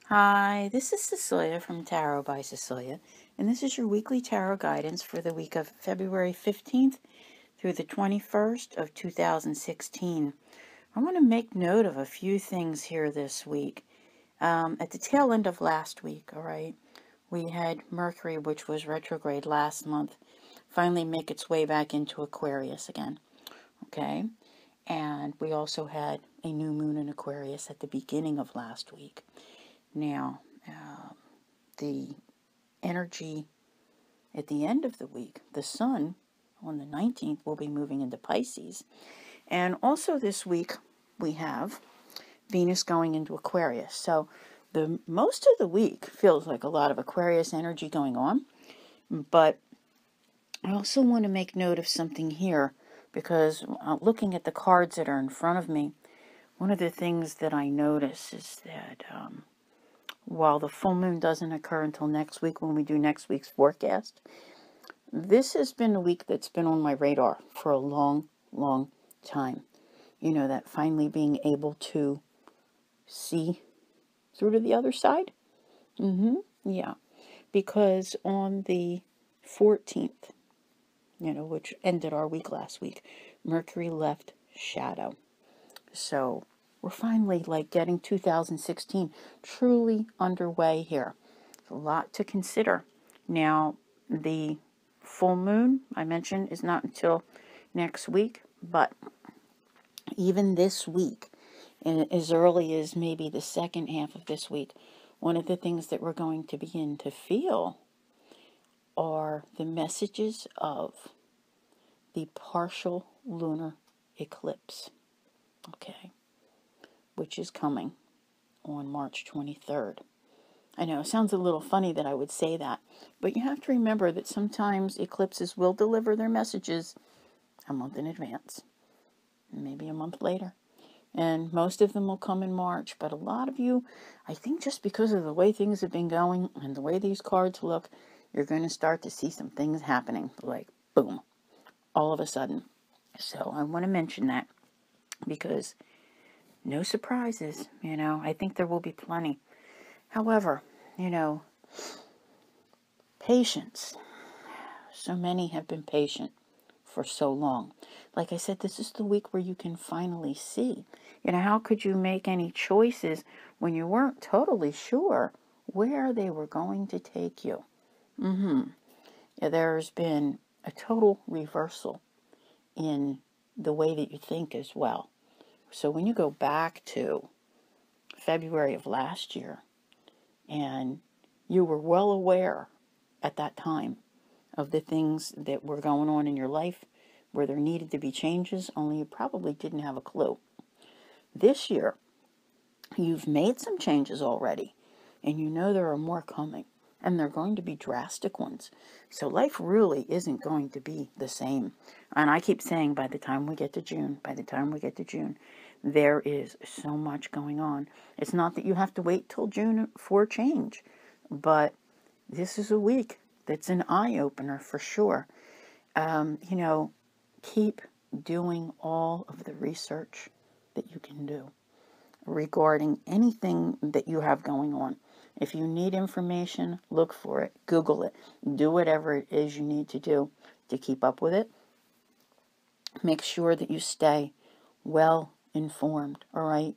Hi, this is Cecilia from Tarot by Cecilia, and this is your weekly tarot guidance for the week of February 15th through the 21st of 2016. I want to make note of a few things here this week. At the tail end of last week, all right, we had Mercury, which was retrograde last month, finally make its way back into Aquarius again, okay? And we also had a new moon in Aquarius at the beginning of last week. Now, the energy at the end of the week, the sun on the 19th will be moving into Pisces. And also this week we have Venus going into Aquarius. So the most of the week feels like a lot of Aquarius energy going on. But I also want to make note of something here because looking at the cards that are in front of me, one of the things that I notice is that while the full moon doesn't occur until next week when we do next week's forecast, this has been a week that's been on my radar for a long, long time. You know, that finally being able to see through to the other side. Yeah. Because on the 14th, which ended our week last week, Mercury left shadow. So we're finally getting 2016 truly underway here. A lot to consider. Now, the full moon, I mentioned, is not until next week, but even this week, and as early as maybe the second half of this week, one of the things that we're going to begin to feel are the messages of the partial lunar eclipse, okay, which is coming on March 23rd. I know, it sounds a little funny that I would say that, but you have to remember that sometimes eclipses will deliver their messages a month in advance, maybe a month later, and most of them will come in March, but a lot of you, I think just because of the way things have been going and the way these cards look, you're going to start to see some things happening, like boom, all of a sudden. So I want to mention that because no surprises, I think there will be plenty. However, patience. So many have been patient for so long. Like I said, this is the week where you can finally see. How could you make any choices when you weren't totally sure where they were going to take you? Yeah, there's been a total reversal in the way that you think as well. So when you go back to February of last year, and you were well aware at that time of the things that were going on in your life where there needed to be changes, only you probably didn't have a clue. This year, you've made some changes already, and you know there are more coming, and they're going to be drastic ones. So life really isn't going to be the same. And I keep saying by the time we get to June, there is so much going on. It's not that you have to wait till June for change, but this is a week that's an eye-opener for sure. Keep doing all of the research that you can do regarding anything that you have going on. If you need information, look for it, Google it, do whatever it is you need to do to keep up with it. Make sure that you stay well informed, all right?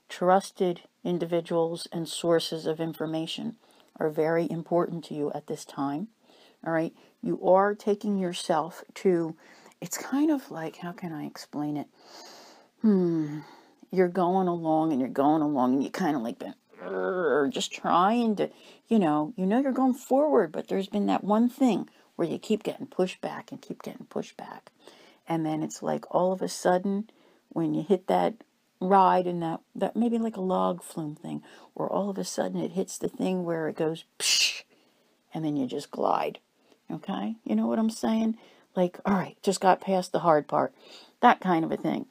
Trusted individuals and sources of information are very important to you at this time, all right? You are taking yourself to, it's kind of like, how can I explain it? You're going along and you kind of like been just trying to, you're going forward, but there's been that one thing where you keep getting pushed back. And then it's like all of a sudden when you hit that ride and that maybe like a log flume thing, or all of a sudden it hits the thing where it goes psh, and then you just glide. Okay? You know what I'm saying? Like, all right, just got past the hard part. That kind of a thing.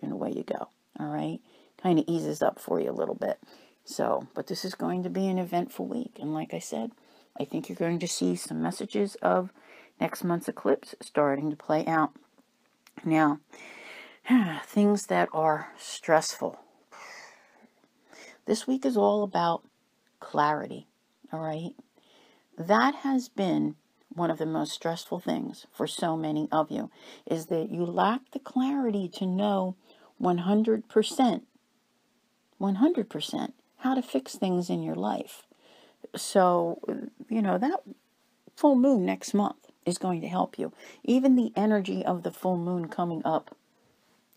And away you go. All right? Kind of eases up for you a little bit. So, but this is going to be an eventful week. And like I said, I think you're going to see some messages of next month's eclipse starting to play out. Now, things that are stressful. This week is all about clarity, all right? That has been one of the most stressful things for so many of you, is that you lack the clarity to know 100%, 100% how to fix things in your life. So, that full moon next month is going to help you. Even the energy of the full moon coming up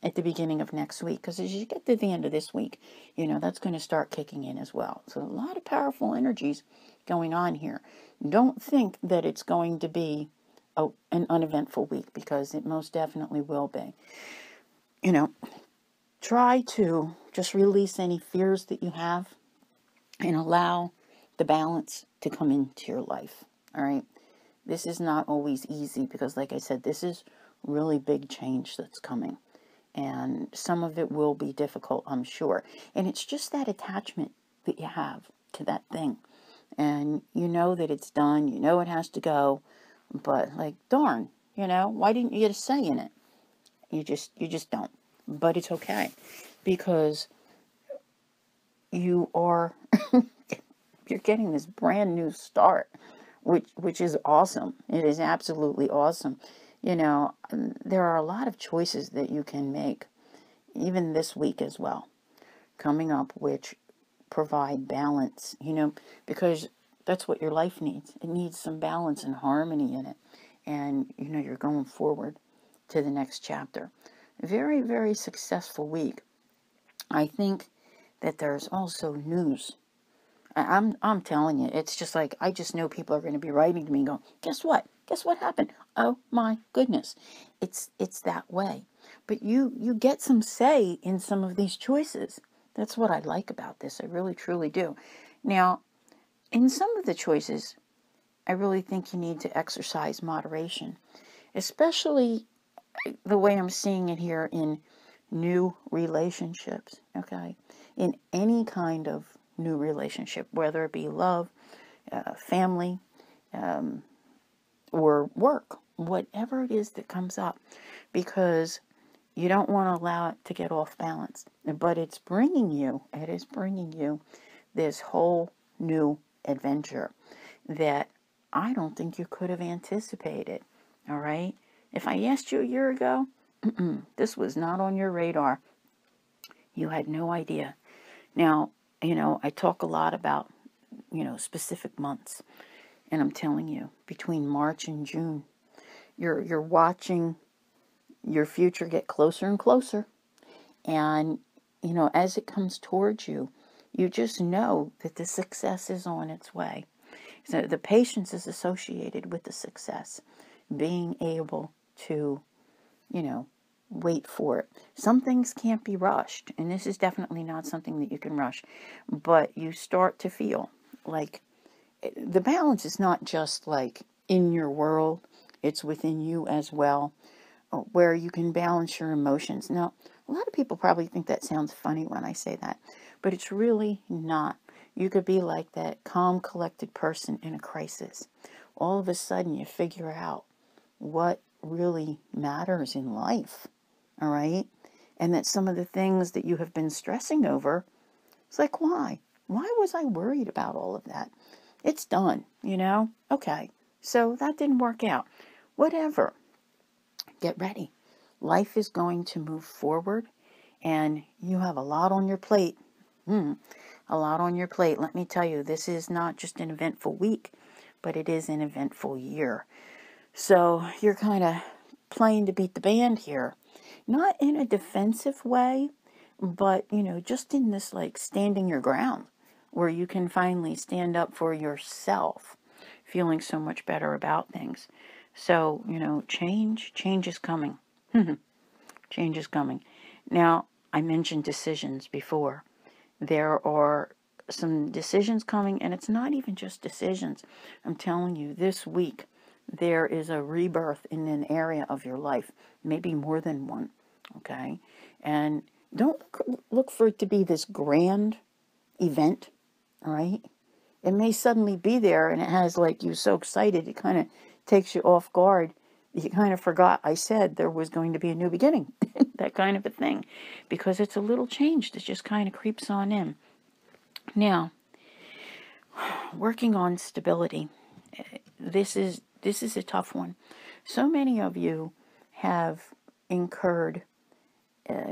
at the beginning of next week, because as you get to the end of this week, that's going to start kicking in as well. So a lot of powerful energies going on here. Don't think that it's going to be an uneventful week, because it most definitely will be. Try to just release any fears that you have and allow the balance to come into your life. All right. This is not always easy, because like I said, this is really big change that's coming. And some of it will be difficult, I'm sure. And it's just that attachment that you have to that thing. And you know that it's done. You know it has to go. But like, darn, why didn't you get a say in it? You just don't. But it's okay. Because you are, you're getting this brand new start, which is awesome. It is absolutely awesome. There are a lot of choices that you can make, even this week as well, coming up, which provide balance, because that's what your life needs. It needs some balance and harmony in it. And, you're going forward to the next chapter. Very, very successful week. I think that there's also news. I'm telling you, it's just like, I just know people are going to be writing to me and going, guess what? Guess what happened? Oh my goodness. It's that way. But you get some say in some of these choices. That's what I like about this. I really, truly do. Now, in some of the choices, I really think you need to exercise moderation, especially the way I'm seeing it here in new relationships, okay? In any kind of new relationship, whether it be love, family, or work, whatever it is that comes up, because you don't want to allow it to get off balance. But it is bringing you this whole new adventure that I don't think you could have anticipated, all right? If I asked you a year ago, this was not on your radar. You had no idea. Now, I talk a lot about, specific months. And I'm telling you, between March and June, you're watching your future get closer and closer. And, as it comes towards you, you just know that the success is on its way. So the patience is associated with the success. Being able to, wait for it. Some things can't be rushed. And this is definitely not something that you can rush. But you start to feel like the balance is not just like in your world. It's within you as well, where you can balance your emotions. Now, a lot of people probably think that sounds funny when I say that, but it's really not. You could be like that calm, collected person in a crisis. All of a sudden, you figure out what really matters in life, all right? And that some of the things that you have been stressing over, it's like, why? Why was I worried about all of that? It's done, Okay, so that didn't work out. Whatever. Get ready. Life is going to move forward, and you have a lot on your plate. A lot on your plate. Let me tell you, this is not just an eventful week, but it is an eventful year. So you're kind of playing to beat the band here. Not in a defensive way, but, just in this like standing your ground, where you can finally stand up for yourself, feeling so much better about things. So, change is coming. Change is coming. Now, I mentioned decisions before. There are some decisions coming, and it's not even just decisions. I'm telling you, this week, there is a rebirth in an area of your life, maybe more than one, okay? And don't look for it to be this grand event, all right? It may suddenly be there, and it has like you so excited, it kind of takes you off guard. You kind of forgot I said there was going to be a new beginning, that kind of a thing, because it's a little change that just kind of creeps on in. Now, working on stability. This is a tough one. So many of you have incurred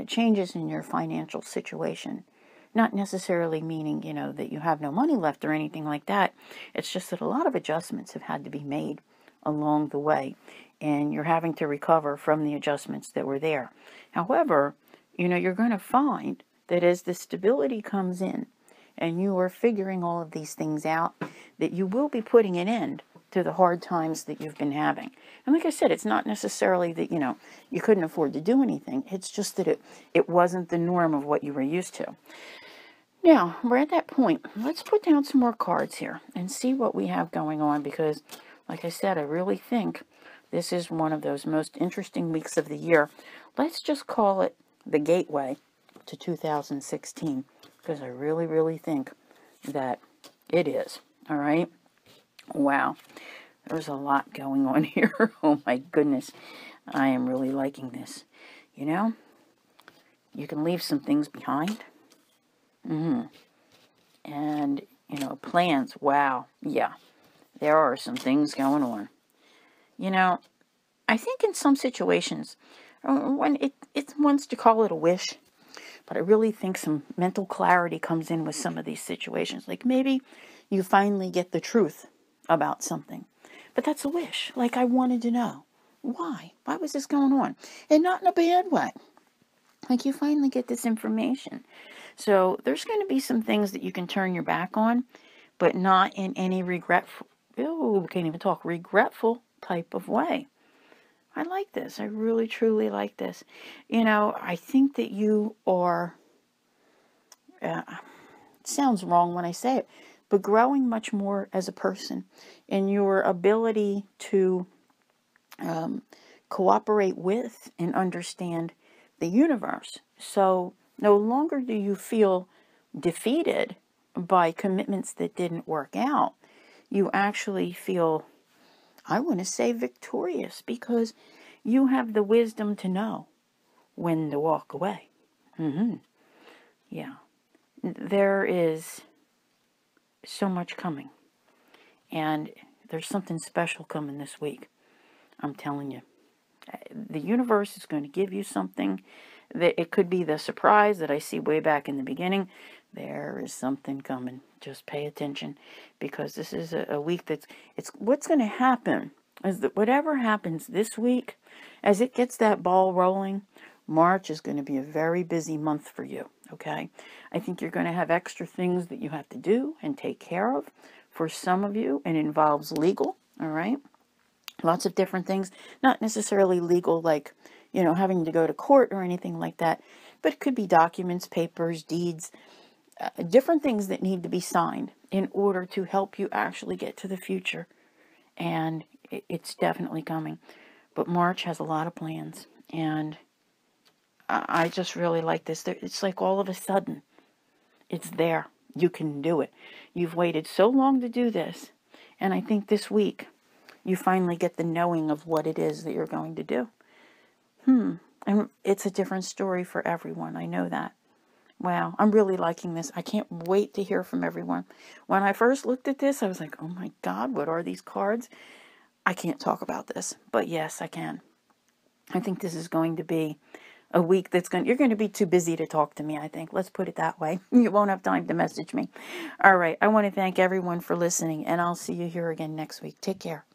changes in your financial situation. Not necessarily meaning, that you have no money left or anything like that. It's just that a lot of adjustments have had to be made along the way, and you're having to recover from the adjustments that were there. However, you're going to find that as the stability comes in and you are figuring all of these things out, that you will be putting an end to the hard times that you've been having. And like I said, it's not necessarily that, you couldn't afford to do anything. It's just that it wasn't the norm of what you were used to. Now, we're at that point. Let's put down some more cards here and see what we have going on, because, like I said, I really think this is one of those most interesting weeks of the year. Let's just call it the gateway to 2016, because I really, really think that it is. All right? Wow. There's a lot going on here. Oh, my goodness. I am really liking this. You can leave some things behind. And, plans. Wow. Yeah. There are some things going on. I think in some situations, when it wants to call it a wish, but I really think some mental clarity comes in with some of these situations. Like maybe you finally get the truth about something. But that's a wish. Like I wanted to know. Why? Why was this going on? And not in a bad way. Like you finally get this information. So there's going to be some things that you can turn your back on, but not in any regretful type of way. I like this. I really, truly like this. I think that you are, it sounds wrong when I say it, but growing much more as a person in your ability to cooperate with and understand the universe. So no longer do you feel defeated by commitments that didn't work out. You actually feel, I want to say, victorious, because you have the wisdom to know when to walk away. Yeah. There is so much coming. And there's something special coming this week. I'm telling you. The universe is going to give you something. That it could be the surprise that I see way back in the beginning. There is something coming. Just pay attention, because this is a week it's what's going to happen is that whatever happens this week, as it gets that ball rolling, March is going to be a very busy month for you, okay? I think you're going to have extra things that you have to do and take care of. For some of you, it involves legal, all right? Lots of different things, not necessarily legal like, having to go to court or anything like that, but it could be documents, papers, deeds, different things that need to be signed in order to help you actually get to the future. And it's definitely coming. But March has a lot of plans, and I just really like this. It's like all of a sudden, it's there. You can do it. You've waited so long to do this, and I think this week, you finally get the knowing of what it is that you're going to do. And it's a different story for everyone. I know that. Wow, I'm really liking this. I can't wait to hear from everyone. When I first looked at this, I was like, oh my God, what are these cards? I can't talk about this, but yes, I can. I think this is going to be a week you're going to be too busy to talk to me, I think. Let's put it that way. You won't have time to message me. All right, I want to thank everyone for listening, and I'll see you here again next week. Take care.